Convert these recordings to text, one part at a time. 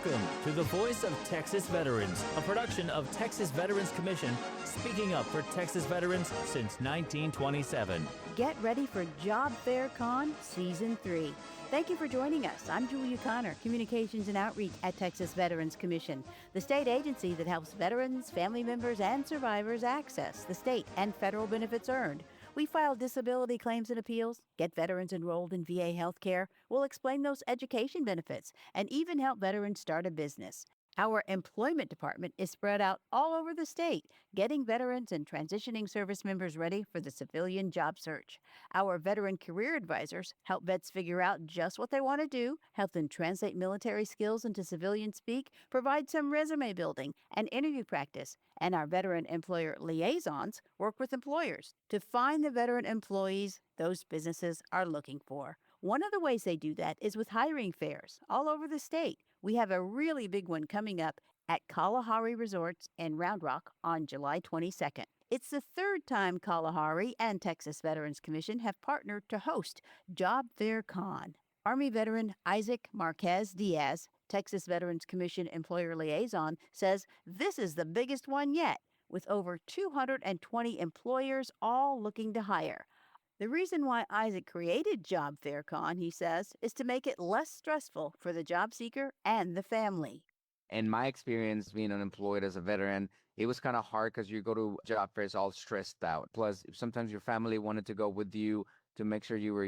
Welcome to the Voice of Texas Veterans, a production of Texas Veterans Commission, speaking up for Texas veterans since 1927. Get ready for Job Fair Con Season 3. Thank you for joining us. I'm Julia Connor, Communications and Outreach at Texas Veterans Commission, the state agency that helps veterans, family members, and survivors access the state and federal benefits earned. We file disability claims and appeals, get veterans enrolled in VA health care, we'll explain those education benefits, and even help veterans start a business. Our employment department is spread out all over the state, getting veterans and transitioning service members ready for the civilian job search. Our veteran career advisors help vets figure out just what they want to do, help them translate military skills into civilian speak, provide some resume building and interview practice. And our veteran employer liaisons work with employers to find the veteran employees those businesses are looking for. One of the ways they do that is with hiring fairs all over the state. We have a really big one coming up at Kalahari Resorts in Round Rock on July 22nd. It's the third time Kalahari and Texas Veterans Commission have partnered to host Job Fair Con. Army veteran Isaac Marquez Diaz, Texas Veterans Commission employer liaison, says this is the biggest one yet, with over 220 employers all looking to hire. The reason why Isaac created Job Fair Con, he says, is to make it less stressful for the job seeker and the family. In my experience being unemployed as a veteran, it was kind of hard because you go to job fairs all stressed out. Plus, sometimes your family wanted to go with you to make sure you were,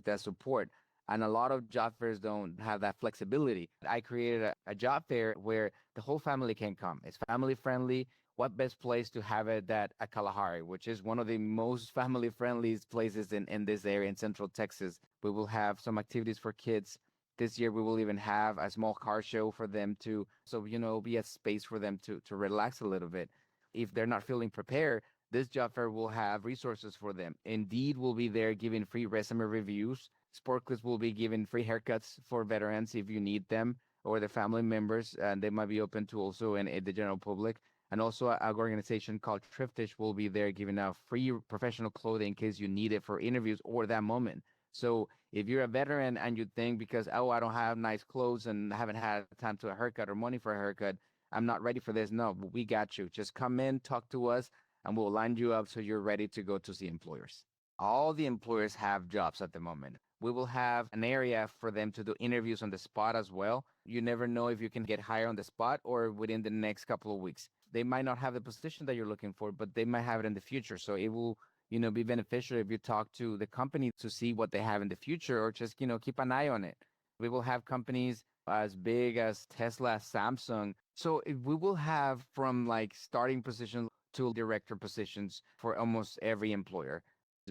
that support. And a lot of job fairs don't have that flexibility. I created a job fair where the whole family can come. It's family friendly. What best place to have it at Kalahari, which is one of the most family-friendly places in this area in Central Texas. We will have some activities for kids. This year, we will even have a small car show for them to, be a space for them to relax a little bit. If they're not feeling prepared, this job fair will have resources for them. Indeed will be there giving free resume reviews. Sport Clips will be giving free haircuts for veterans if you need them or their family members, and they might be open to also in the general public. And also an organization called Thriftish will be there giving out free professional clothing in case you need it for interviews or that moment. So if you're a veteran and you think because, I don't have nice clothes and haven't had time to a haircut or money for a haircut, I'm not ready for this. No, we got you. Just come in, talk to us, and we'll line you up so you're ready to go to see employers. All the employers have jobs at the moment. We will have an area for them to do interviews on the spot as well. You never know if you can get hired on the spot or within the next couple of weeks. They might not have the position that you're looking for, but they might have it in the future. So it will, be beneficial if you talk to the company to see what they have in the future or just, keep an eye on it. We will have companies as big as Tesla, Samsung. So we will have from like starting positions to director positions for almost every employer.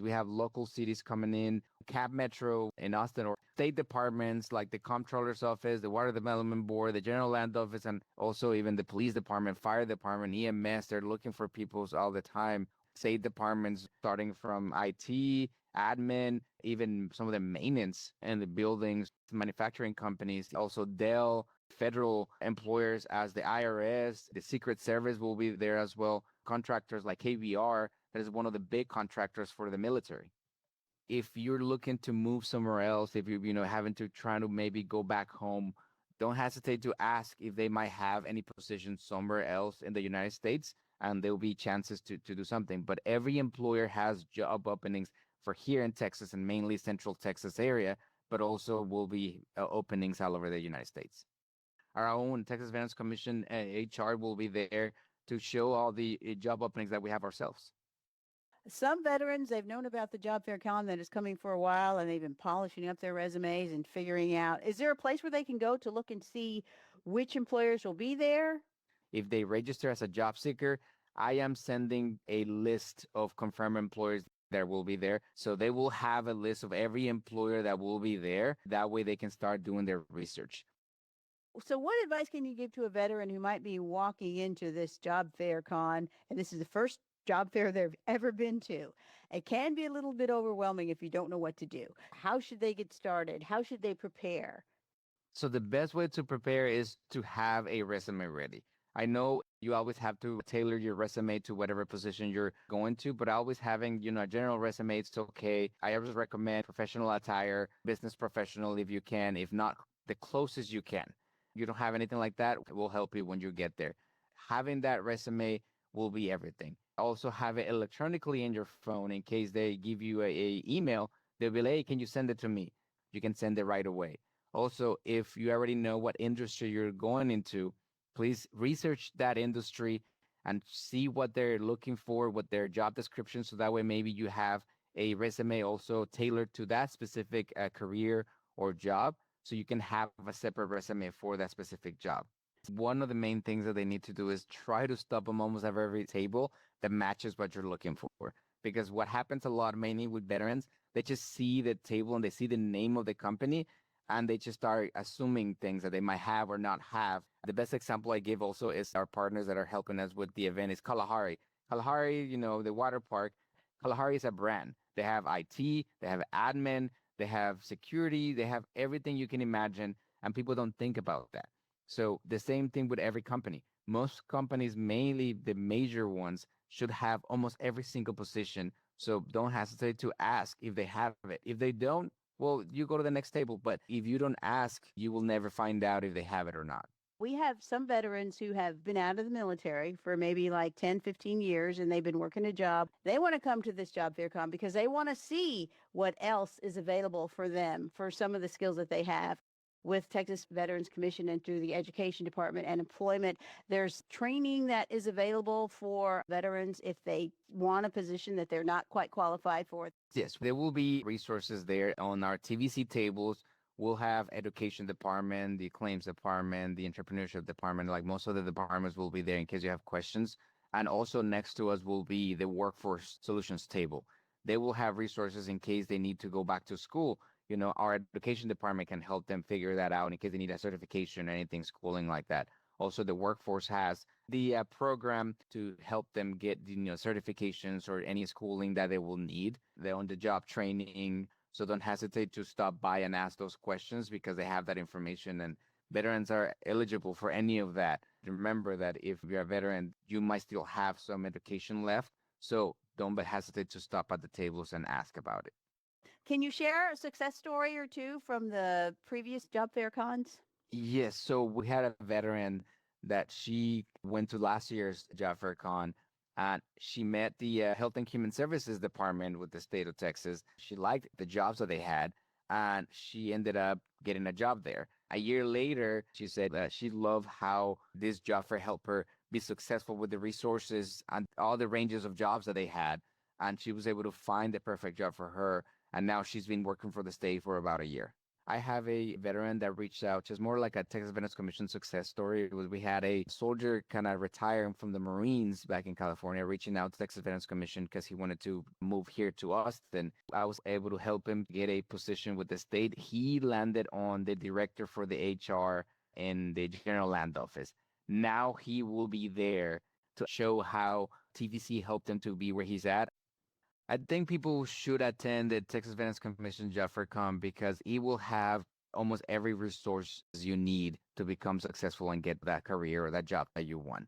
We have local cities coming in, Cap Metro in Austin, or state departments like the Comptroller's Office, the Water Development Board, the General Land Office, and also even the police department, fire department, EMS. They're looking for people all the time. State departments starting from IT, admin, even some of the maintenance and the buildings, manufacturing companies, also Dell, federal employers as the IRS, the Secret Service will be there as well. Contractors like KBR, that is one of the big contractors for the military. If you're looking to move somewhere else, if you're having to try to maybe go back home, don't hesitate to ask if they might have any positions somewhere else in the United States, and there will be chances to do something. But every employer has job openings for here in Texas and mainly Central Texas area, but also will be openings all over the United States. Our own Texas Veterans Commission HR will be there to show all the job openings that we have ourselves. Some veterans, they've known about the Job Fair Con that is coming for a while, and they've been polishing up their resumes and figuring out, is there a place where they can go to look and see which employers will be there? If they register as a job seeker, I am sending a list of confirmed employers that will be there. So they will have a list of every employer that will be there. That way they can start doing their research. So what advice can you give to a veteran who might be walking into this Job Fair Con, and this is the first job fair they've ever been to? It can be a little bit overwhelming if you don't know what to do. How should they get started? How should they prepare? So the best way to prepare is to have a resume ready. I know you always have to tailor your resume to whatever position you're going to, but always having, a general resume, it's okay. I always recommend professional attire, business professional if you can, if not the closest you can. You don't have anything like that, we'll help you when you get there. Having that resume will be everything. Also have it electronically in your phone in case they give you a email. They'll be like, hey, can you send it to me? You can send it right away. Also, if you already know what industry you're going into, please research that industry and see what they're looking for, what their job description, so that way maybe you have a resume also tailored to that specific career or job, so you can have a separate resume for that specific job. One of the main things that they need to do is try to stop them almost at every table that matches what you're looking for. Because what happens a lot, mainly with veterans, they just see the table and they see the name of the company and they just start assuming things that they might have or not have. The best example I give also is our partners that are helping us with the event is Kalahari. Kalahari, the water park. Kalahari is a brand. They have IT, they have admin, they have security, they have everything you can imagine, and people don't think about that. So the same thing with every company. Most companies, mainly the major ones, should have almost every single position. So don't hesitate to ask if they have it. If they don't, well, you go to the next table. But if you don't ask, you will never find out if they have it or not. We have some veterans who have been out of the military for maybe like 10, 15 years and they've been working a job. They want to come to this job fair con because they want to see what else is available for them for some of the skills that they have. With Texas Veterans Commission and through the Education Department and Employment, there's training that is available for veterans if they want a position that they're not quite qualified for. Yes, there will be resources there on our TVC tables. We'll have education department, the claims department, the entrepreneurship department. Like most of the departments will be there in case you have questions. And also next to us will be the workforce solutions table. They will have resources in case they need to go back to school. Our education department can help them figure that out in case they need a certification or anything schooling like that. Also, the workforce has the program to help them get certifications or any schooling that they will need. They're on the job training. So don't hesitate to stop by and ask those questions because they have that information and veterans are eligible for any of that. Remember that if you're a veteran, you might still have some education left. So don't hesitate to stop at the tables and ask about it. Can you share a success story or two from the previous job fair cons? Yes. So we had a veteran that she went to last year's job fair con and she met the Health and Human Services Department with the state of Texas. She liked the jobs that they had and she ended up getting a job there. A year later, she said that she loved how this job fair helped her be successful with the resources and all the ranges of jobs that they had. And she was able to find the perfect job for her. And now she's been working for the state for about a year. I have a veteran that reached out, just more like a Texas Veterans Commission success story. We had a soldier kind of retiring from the Marines back in California, reaching out to Texas Veterans Commission because he wanted to move here to Austin. I was able to help him get a position with the state. He landed on the director for the HR in the General Land Office. Now he will be there to show how TVC helped him to be where he's at. I think people should attend the Texas Veterans Commission Job Fair Con because it will have almost every resource you need to become successful and get that career or that job that you want.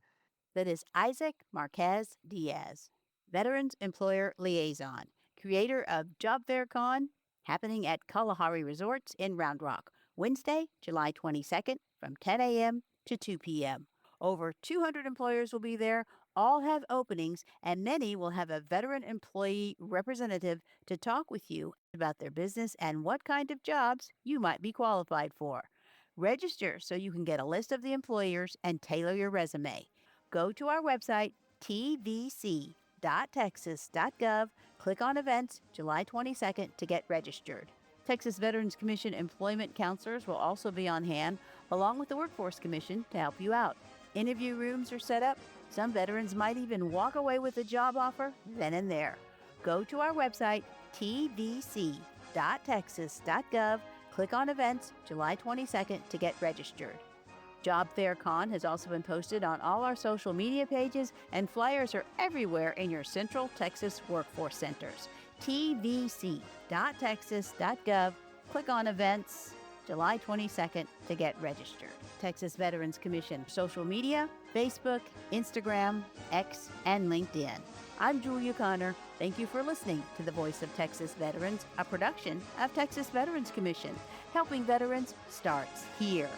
That is Isaac Marquez Diaz, Veterans Employer Liaison, creator of Job Fair Con, happening at Kalahari Resorts in Round Rock, Wednesday, July 22nd from 10 a.m. to 2 p.m. Over 200 employers will be there. All have openings, and many will have a veteran employee representative to talk with you about their business and what kind of jobs you might be qualified for. Register so you can get a list of the employers and tailor your resume. Go to our website, tvc.texas.gov, click on Events, July 22nd to get registered. Texas Veterans Commission employment counselors will also be on hand, along with the Workforce Commission, to help you out. Interview rooms are set up. Some veterans might even walk away with a job offer then and there. Go to our website, tvc.texas.gov, click on Events, July 22nd to get registered. Job Fair Con has also been posted on all our social media pages, and flyers are everywhere in your Central Texas workforce centers. tvc.texas.gov, click on Events, July 22nd to get registered. Texas Veterans Commission social media, Facebook, Instagram, X, and LinkedIn. I'm Julia Connor. Thank you for listening to The Voice of Texas Veterans, a production of Texas Veterans Commission. Helping veterans starts here.